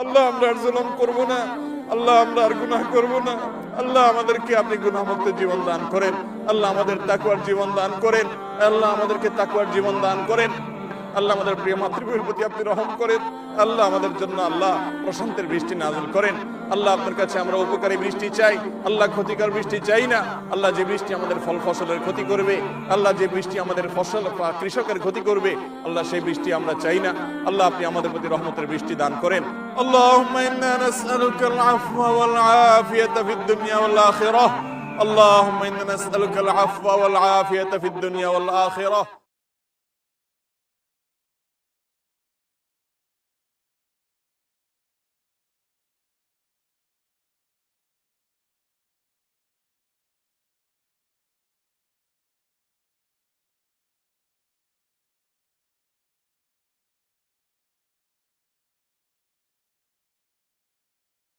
আল্লাহ আমরা আর জুলুম করব না, আল্লাহ আমরা আর গুনাহ করব না। আল্লাহ আমাদেরকে আপনি গুনাহমুক্ত জীবন দান করেন। আল্লাহ আমাদের তাকওয়ার জীবন দান করেন। আল্লাহ আমাদেরকে তাকওয়ার জীবন দান করেন। আল্লাহ আমাদের প্রিয় মাতৃভূমির প্রতি আপনি রহম করেন। আল্লাহ আমাদের জন্য আল্লাহ প্রশান্তের বৃষ্টি নাযিল করেন। আল্লাহ আপনার কাছে আমরা উপকারী বৃষ্টি চাই, আল্লাহ ক্ষতিকর বৃষ্টি চাই না। আল্লাহ যে বৃষ্টি আমাদের ফল ফসলের ক্ষতি করবে, আল্লাহ যে বৃষ্টি আমাদের ফসল বা কৃষকের ক্ষতি করবে, আল্লাহ সেই বৃষ্টি আমরা চাই না। আল্লাহ আপনি আমাদের প্রতি রহমতের বৃষ্টি দান করেন। আল্লাহুম্মা ইন্না নাসআলুকাল আফওয়া ওয়াল আফিয়াতা ফিদ দুনিয়া ওয়াল আখিরাহ। আল্লাহুম্মা ইন্না নাসআলুকাল আফওয়া ওয়াল আফিয়াতা ফিদ দুনিয়া ওয়াল আখিরাহ।